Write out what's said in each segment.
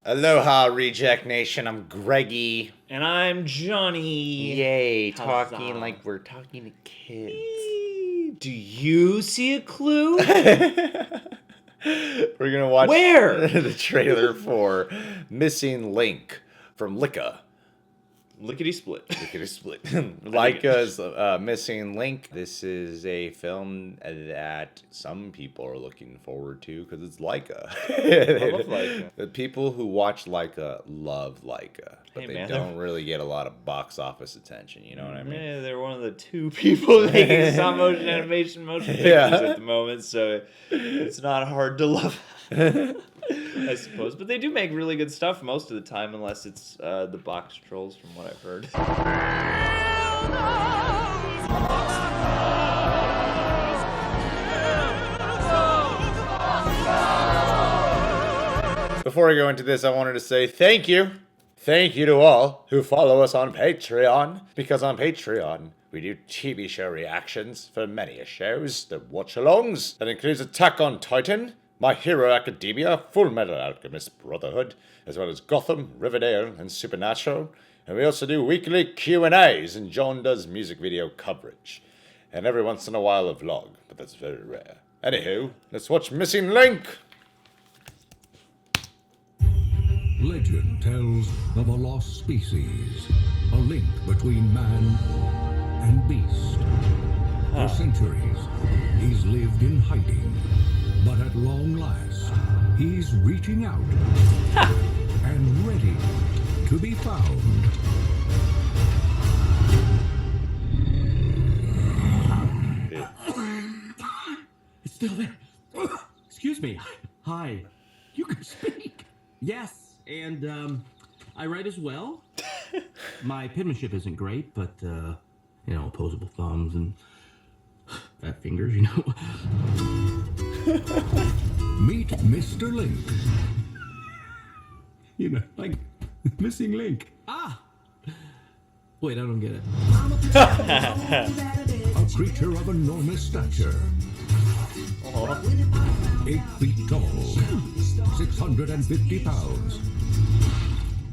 Aloha, Reject Nation. I'm Greggy. And I'm Johnny. Yay, Huzzah. talking like we're talking to kids. Do you see a clue? We're going to watch the trailer for Missing Link from Laika. Lickety split. Lickety split. Laika's Missing Link. This is a film that some people are looking forward to because it's Laika. I love Laika. The people who watch Laika love Laika, but Hey, don't really get a lot of box office attention. You know what I mean? Yeah, they're one of the two people making stop motion animation pictures at the moment, so it's not hard to love. I suppose, but they do make really good stuff most of the time, unless it's the box trolls, from what I've heard. Before I go into this, I wanted to say thank you. Thank you to all who follow us on Patreon, because on Patreon, we do TV show reactions for many shows, the watch-alongs. That includes Attack on Titan, My Hero Academia, Full Metal Alchemist Brotherhood, as well as Gotham, Riverdale, and Supernatural. And we also do weekly Q&As, and John does music video coverage. And every once in a while a vlog, but that's very rare. Anywho, let's watch Missing Link! Legend tells of a lost species, a link between man and beast. For centuries, he's lived in hiding, but at long last, he's reaching out and ready to be found. It's still there. Excuse me. Hi. You can speak. Yes. And, I write as well. My penmanship isn't great, but, you know, opposable thumbs and fat fingers, you know. Meet Mr. Link. You know, like Missing Link. Ah! Wait, I don't get it. A creature of enormous stature. 8 feet tall. 650 pounds.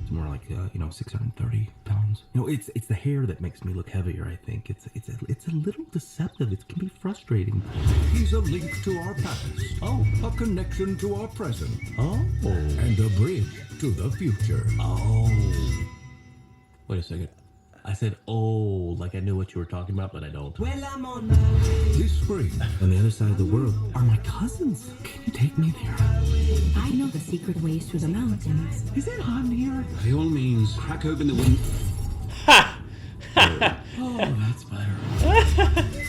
It's more like, you know, 630 pounds. You know, it's the hair that makes me look heavier, I think. It's a little deceptive. It can be frustrating. He's a link to our past. Oh. A connection to our present. Oh. And a bridge to the future. Oh. Wait a second. I said, oh, like I knew what you were talking about, but I don't. Well, I'm on my way. This spring, On the other side of the world are my cousins. Can you take me there? I know the secret ways through the mountains. Is it hot in here? By all means, crack open the window. Oh, that's better.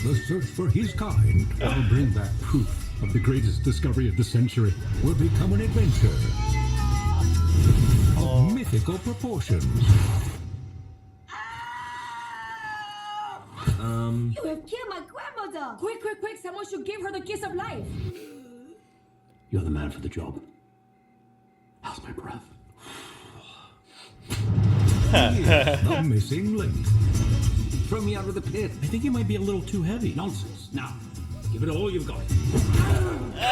the search for his kind I'll bring back proof of the greatest discovery of the century. will become an adventure of mythical proportions. You have killed my grandmother! Quick, quick, quick! Someone should give her the kiss of life! You're the man for the job. How's my breath? The Missing Link. Throw me out of the pit. I think it might be a little too heavy. Nonsense. Now, give it all you've got.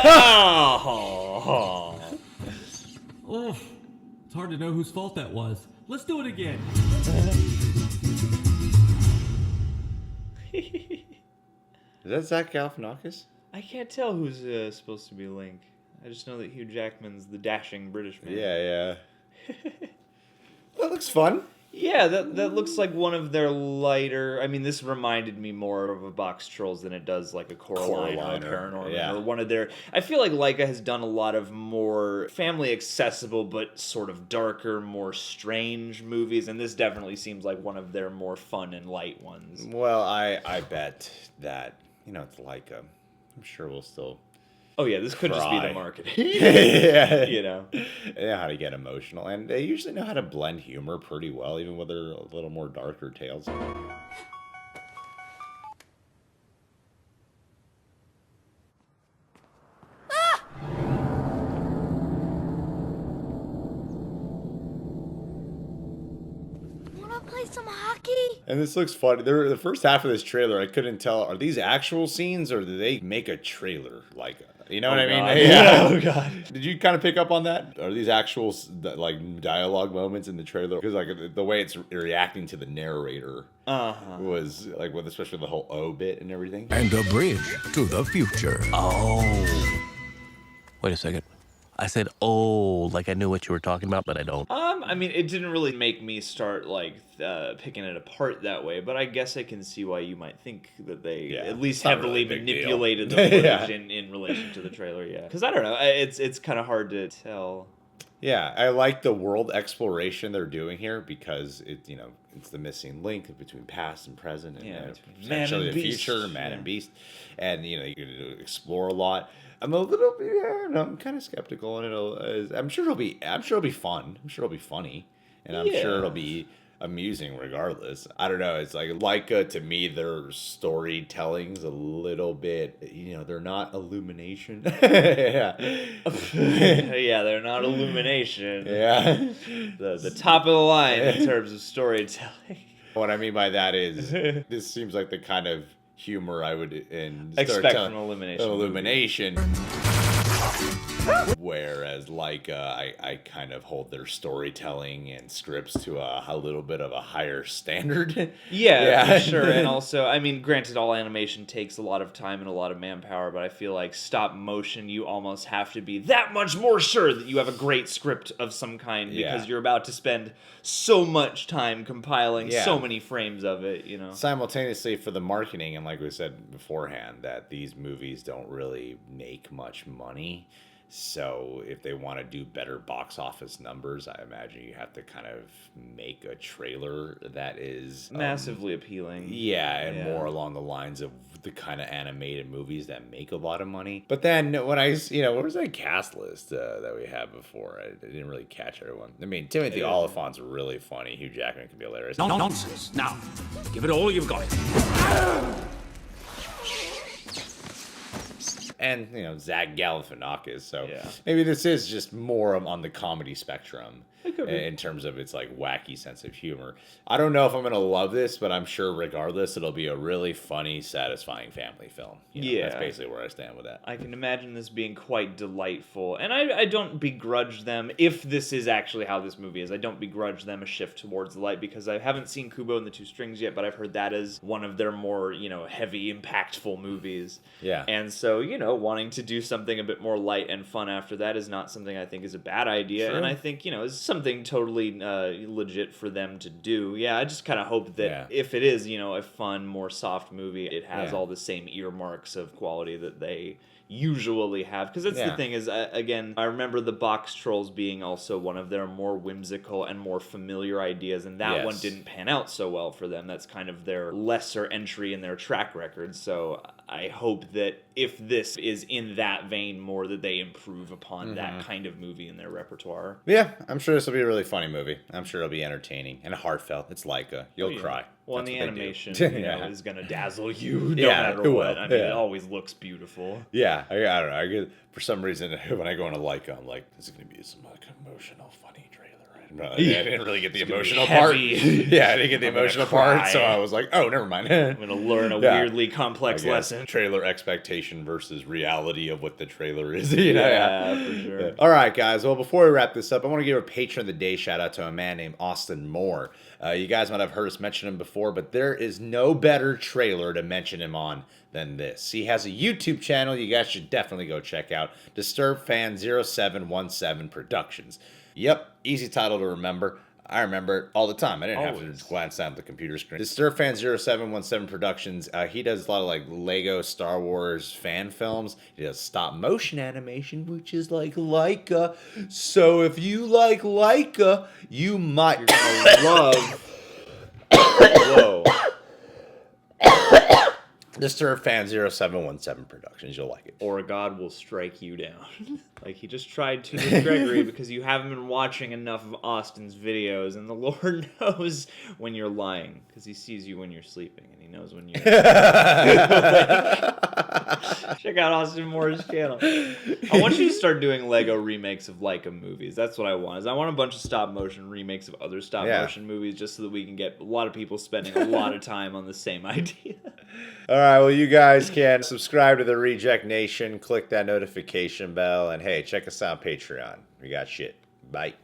Oh. Oh, it's hard to know whose fault that was. Let's do it again. Is that Zach Galifianakis? I can't tell who's supposed to be Link. I just know that Hugh Jackman's the dashing British man. Yeah. That looks fun. Yeah, that looks like one of their lighter... I mean, this reminded me more of a Box Trolls than it does like a Coraline or a Paranorman. yeah. Or one of their... I feel like Laika has done a lot of more family accessible but sort of darker, more strange movies, and this definitely seems like one of their more fun and light ones. Well, I bet that, you know, it's Laika. I'm sure we'll still... Oh yeah, this could just be Try. the marketing. yeah. You know? They know how to get emotional, and they usually know how to blend humor pretty well, even with their a little more darker tales. Wanna play some hockey? And this looks funny. The first half of this trailer, I couldn't tell, are these actual scenes or did they make a trailer? Like, you know what I mean? God. Yeah. Oh, God. Did you kind of pick up on that? Are these actual like dialogue moments in the trailer? Because like the way it's reacting to the narrator was like, with especially the whole O bit and everything. And a bridge to the future. Oh. Wait a second. I said, oh, like I knew what you were talking about, but I don't. I mean, it didn't really make me start like picking it apart that way, but I guess I can see why you might think that they at least not heavily really a big deal. manipulated the footage in relation to the trailer. Yeah, because I don't know, it's kind of hard to tell. Yeah, I like the world exploration they're doing here because it's the missing link between past and present and potentially the future, man and beast, and you can explore a lot. I'm a little bit, I'm kind of skeptical, and I'm sure it'll be fun. I'm sure it'll be funny, and I'm sure it'll be amusing regardless. I don't know. It's like Laika, to me, their storytelling's a little bit, they're not Illumination. Yeah. Yeah, they're not Illumination. Yeah. The top of the line in terms of storytelling. What I mean by that is, this seems like the kind of humor I would Expect from Illumination. Whereas I kind of hold their storytelling and scripts to a little bit of a higher standard. Yeah, for sure. And also, I mean, granted, all animation takes a lot of time and a lot of manpower, but I feel like stop motion, you almost have to be that much more sure that you have a great script of some kind because you're about to spend so much time compiling so many frames of it, Simultaneously, for the marketing, and like we said beforehand, that these movies don't really make much money. So if they want to do better box office numbers, I imagine you have to kind of make a trailer that is massively appealing. Yeah, and more along the lines of the kind of animated movies that make a lot of money. But then when what was that cast list that we had before? I didn't really catch everyone. I mean, Timothy Olyphant's really funny. Hugh Jackman can be hilarious. No nonsense. Now, give it all you've got. And, Zach Galifianakis. So maybe this is just more on the comedy spectrum in terms of its like wacky sense of humor. I don't know if I'm going to love this, but I'm sure regardless, it'll be a really funny, satisfying family film. That's basically where I stand with that. I can imagine this being quite delightful. And I don't begrudge them, if this is actually how this movie is, I don't begrudge them a shift towards the light because I haven't seen Kubo and the Two Strings yet, but I've heard that is one of their more, heavy, impactful movies. Yeah. And so, wanting to do something a bit more light and fun after that is not something I think is a bad idea. Sure. And I think, is something totally legit for them to do. Yeah, I just kind of hope that if it is, a fun, more soft movie, it has all the same earmarks of quality that they usually have, because that's the thing is, again, I remember the Box Trolls being also one of their more whimsical and more familiar ideas, and that one didn't pan out so well for them. That's kind of their lesser entry in their track record, so I hope that if this is in that vein more, that they improve upon that kind of movie in their repertoire. Yeah, I'm sure this will be a really funny movie. I'm sure it'll be entertaining and heartfelt. It's Laika. You'll cry. Well, and That's the what they animation, do. is going to dazzle you no matter what. I mean, it always looks beautiful. Yeah, I don't know. I get, for some reason, when I go into Laika, I'm like, this is going to be some emotional, funny trailer. I didn't really get the emotional part. Yeah, I didn't get the emotional part, so I was like, oh, never mind. I'm going to learn a weirdly complex lesson. Trailer expectation versus reality of what the trailer is. For sure. All right, guys. Well, before we wrap this up, I want to give a patron of the day shout out to a man named Austin Moore. You guys might have heard us mention him before, but there is no better trailer to mention him on than this. He has a YouTube channel you guys should definitely go check out. Disturbed Fan 0717 Productions. Yep, easy title to remember. I remember it all the time. I didn't have to glance down at the computer screen. Disturbed Fan 0717 Productions. He does a lot of like Lego Star Wars fan films. He does stop motion animation, which is like Laika. So if you like Laika, you might love. Whoa. Disturbed Fan 0717 Productions. You'll like it. Or God will strike you down. Like he just tried to with Gregory because you haven't been watching enough of Austin's videos, and the Lord knows when you're lying because he sees you when you're sleeping and he knows when you check out Austin Moore's channel. I want you to start doing Lego remakes of Laika movies. That's what I want. Is I want a bunch of stop motion remakes of other stop motion movies, just so that we can get a lot of people spending a lot of time on the same idea. All right, well, you guys can subscribe to the Reject Nation, click that notification bell, and hey, check us out on Patreon. We got shit. Bye.